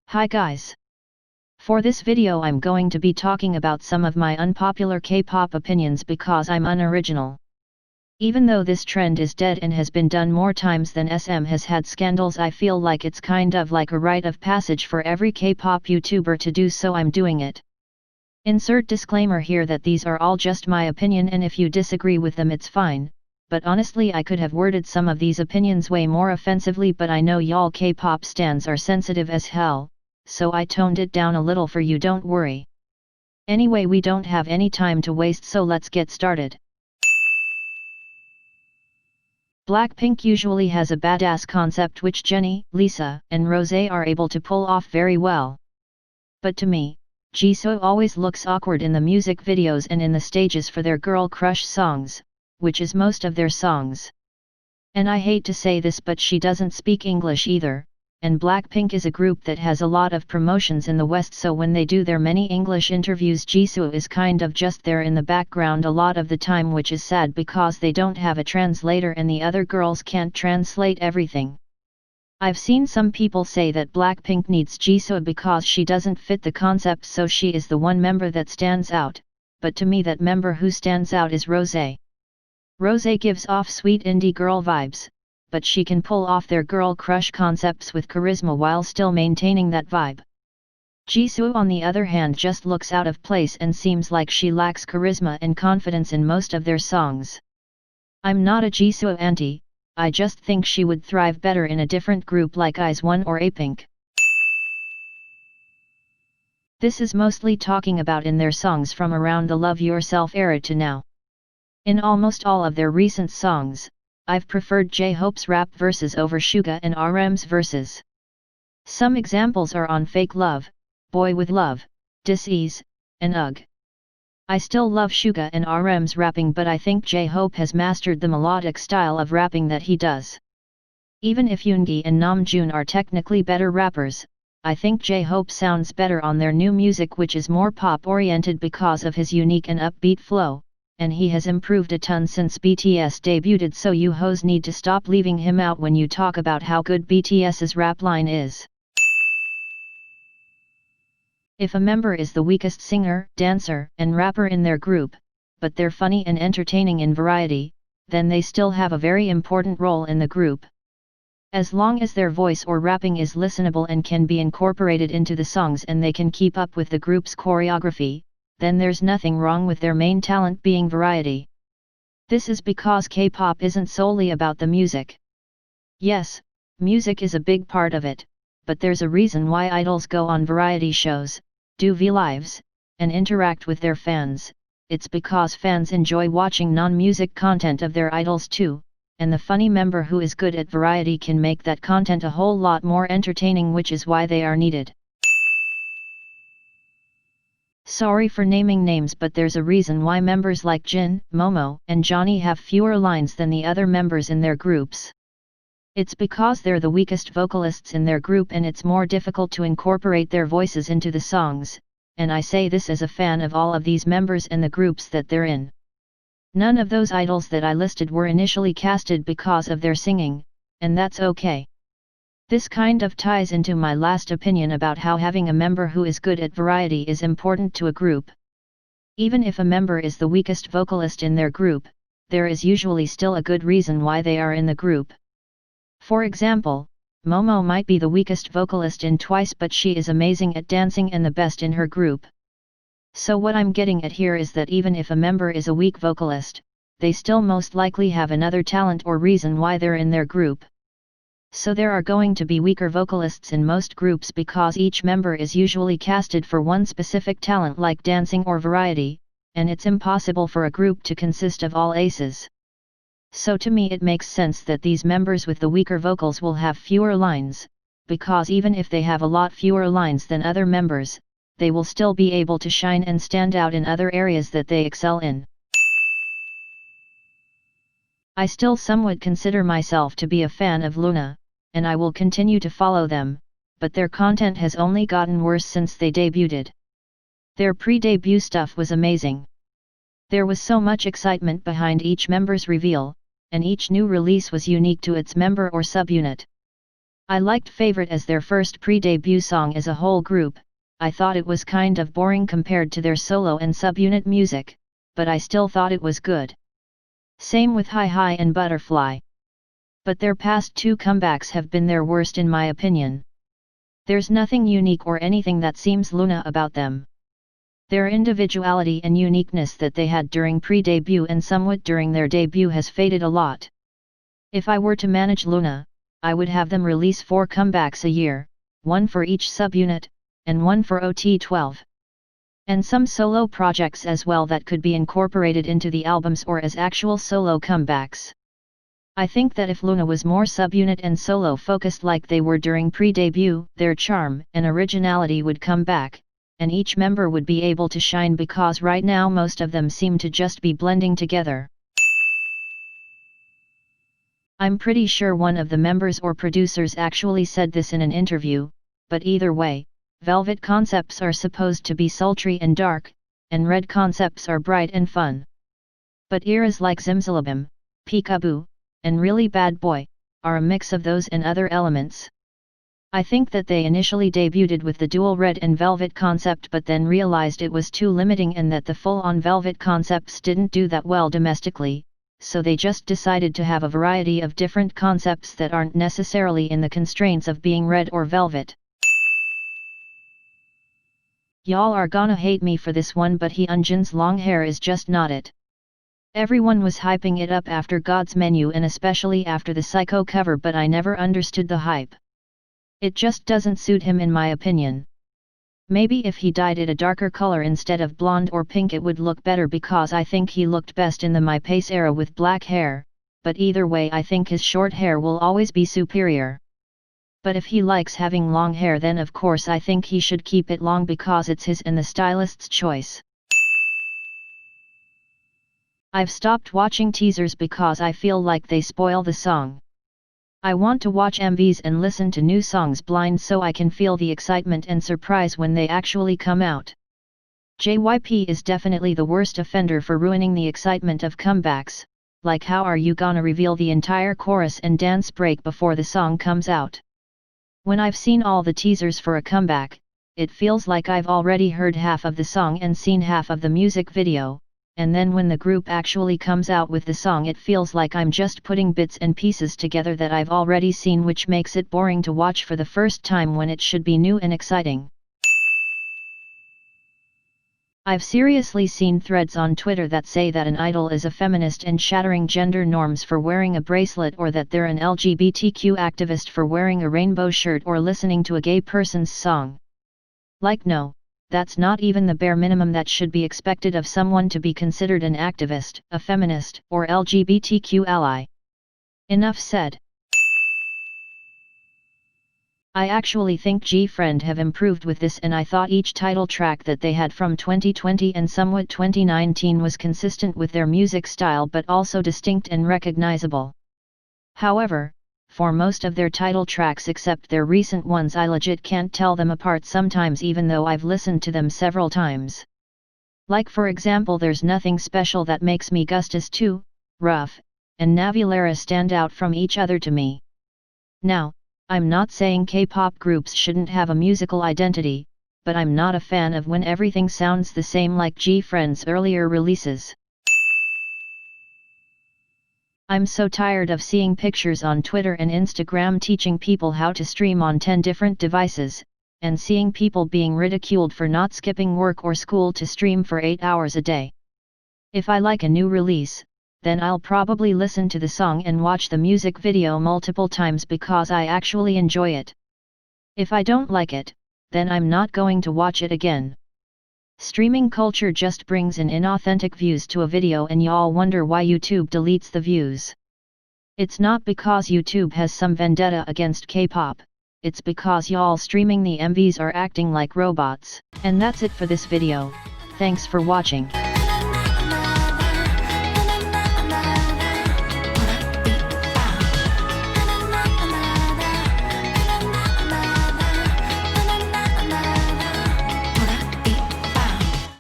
Hi guys. For this video I'm going to be talking about some of my unpopular K-pop opinions because I'm unoriginal. Even though this trend is dead and has been done more times than SM has had scandals, I feel like it's kind of like a rite of passage for every K-pop YouTuber to do, so I'm doing it. Insert disclaimer here that these are all just my opinion, and if you disagree with them it's fine, but honestly I could have worded some of these opinions way more offensively, but I know y'all K-pop stans are sensitive as hell, so I toned it down a little for you, don't worry. Anyway, we don't have any time to waste, so let's get started. Blackpink usually has a badass concept which Jennie, Lisa, and Rosé are able to pull off very well. But to me, Jisoo always looks awkward in the music videos and in the stages for their girl crush songs, which is most of their songs. And I hate to say this, but she doesn't speak English either, and Blackpink is a group that has a lot of promotions in the West, so when they do their many English interviews Jisoo is kind of just there in the background a lot of the time, which is sad because they don't have a translator and the other girls can't translate everything. I've seen some people say that Blackpink needs Jisoo because she doesn't fit the concept, so she is the one member that stands out, but to me that member who stands out is Rosé. Rosé gives off sweet indie girl vibes, but she can pull off their girl crush concepts with charisma while still maintaining that vibe. Jisoo on the other hand just looks out of place and seems like she lacks charisma and confidence in most of their songs. I'm not a Jisoo anti, I just think she would thrive better in a different group like IZ*ONE or A-Pink. This is mostly talking about in their songs from around the Love Yourself era to now. In almost all of their recent songs, I've preferred J-Hope's rap verses over Suga and RM's verses. Some examples are on Fake Love, Boy With Love, Dis-Ease, and UG. I still love Suga and RM's rapping, but I think J-Hope has mastered the melodic style of rapping that he does. Even if Yoongi and Namjoon are technically better rappers, I think J-Hope sounds better on their new music, which is more pop-oriented because of his unique and upbeat flow, and he has improved a ton since BTS debuted, so you hoes need to stop leaving him out when you talk about how good BTS's rap line is. If a member is the weakest singer, dancer, and rapper in their group, but they're funny and entertaining in variety, then they still have a very important role in the group. As long as their voice or rapping is listenable and can be incorporated into the songs and they can keep up with the group's choreography, then there's nothing wrong with their main talent being variety. This is because K-pop isn't solely about the music. Yes, music is a big part of it, but there's a reason why idols go on variety shows, do V-Lives, and interact with their fans. It's because fans enjoy watching non-music content of their idols too, and the funny member who is good at variety can make that content a whole lot more entertaining, which is why they are needed. Sorry for naming names, but there's a reason why members like Jin, Momo, and Johnny have fewer lines than the other members in their groups. It's because they're the weakest vocalists in their group and it's more difficult to incorporate their voices into the songs, and I say this as a fan of all of these members and the groups that they're in. None of those idols that I listed were initially casted because of their singing, and that's okay. This kind of ties into my last opinion about how having a member who is good at variety is important to a group. Even if a member is the weakest vocalist in their group, there is usually still a good reason why they are in the group. For example, Momo might be the weakest vocalist in Twice, but she is amazing at dancing and the best in her group. So what I'm getting at here is that even if a member is a weak vocalist, they still most likely have another talent or reason why they're in their group. So there are going to be weaker vocalists in most groups because each member is usually casted for one specific talent like dancing or variety, and it's impossible for a group to consist of all aces. So to me it makes sense that these members with the weaker vocals will have fewer lines, because even if they have a lot fewer lines than other members, they will still be able to shine and stand out in other areas that they excel in. I still somewhat consider myself to be a fan of LOONA, and I will continue to follow them, but their content has only gotten worse since they debuted. Their pre-debut stuff was amazing. There was so much excitement behind each member's reveal, and each new release was unique to its member or subunit. I liked Favorite as their first pre-debut song as a whole group. I thought it was kind of boring compared to their solo and subunit music, but I still thought it was good. Same with 𝙩𝙖 and Butterfly. But their past two comebacks have been their worst in my opinion. There's nothing unique or anything that seems 𝙩𝙤 about them. Their individuality and uniqueness that they had during pre-debut and somewhat during their debut has faded a lot. If I were to manage 𝙩𝙤, I would have them release 4 comebacks a year, 1 for each subunit, and 1 for OT12. And some solo projects as well that could be incorporated into the albums or as actual solo comebacks. I think that if 𝙩𝙤 was more subunit and solo focused like they were during pre-debut, their charm and originality would come back, and each member would be able to shine, because right now most of them seem to just be blending together. I'm pretty sure one of the members or producers actually said this in an interview, but either way, Velvet concepts are supposed to be sultry and dark, and Red concepts are bright and fun. But eras like 𝙩𝙤𝙢𝙤𝙨, Peekaboo, and Really Bad Boy, are a mix of those and other elements. I think that they initially debuted with the dual Red and Velvet concept but then realized it was too limiting and that the full-on Velvet concepts didn't do that well domestically, so they just decided to have a variety of different concepts that aren't necessarily in the constraints of being Red or Velvet. Y'all are gonna hate me for this one, but 𝙩𝙤𝙢𝙤𝙪𝙁's long hair is just not it. Everyone was hyping it up after God's Menu and especially after the Psycho cover, but I never understood the hype. It just doesn't suit him in my opinion. Maybe if he dyed it a darker color instead of blonde or pink it would look better, because I think he looked best in the maycel era with black hair, but either way I think his short hair will always be superior. But if he likes having long hair, then of course I think he should keep it long because it's his and the stylist's choice. I've stopped watching teasers because I feel like they spoil the song. I want to watch MVs and listen to new songs blind so I can feel the excitement and surprise when they actually come out. JYP is definitely the worst offender for ruining the excitement of comebacks, like how are you gonna reveal the entire chorus and dance break before the song comes out? When I've seen all the teasers for a comeback, it feels like I've already heard half of the song and seen half of the music video, and then when the group actually comes out with the song it feels like I'm just putting bits and pieces together that I've already seen, which makes it boring to watch for the first time when it should be new and exciting. I've seriously seen threads on Twitter that say that an idol is a feminist and shattering gender norms for wearing a bracelet, or that they're an LGBTQ activist for wearing a rainbow shirt or listening to a gay person's song. Like, no, that's not even the bare minimum that should be expected of someone to be considered an activist, a feminist, or LGBTQ ally. Enough said. I actually think 𝙩𝙤𝙀 have improved with this, and I thought each title track that they had from 2020 and somewhat 2019 was consistent with their music style but also distinct and recognizable. However, for most of their title tracks except their recent ones I legit can't tell them apart sometimes, even though I've listened to them several times. Like for example, There's Nothing Special that makes me Gustus 2, Rough, and Navulera stand out from each other to me. Now, I'm not saying K-pop groups shouldn't have a musical identity, but I'm not a fan of when everything sounds the same like 𝙩𝙀𝙀's earlier releases. I'm so tired of seeing pictures on Twitter and Instagram teaching people how to stream on 10 different devices, and seeing people being ridiculed for not skipping work or school to stream for 8 hours a day. If I like a new release, then I'll probably listen to the song and watch the music video multiple times because I actually enjoy it. If I don't like it, then I'm not going to watch it again. Streaming culture just brings in inauthentic views to a video and y'all wonder why YouTube deletes the views. It's not because YouTube has some vendetta against K-pop, it's because y'all streaming the MVs are acting like robots. And that's it for this video. Thanks for watching.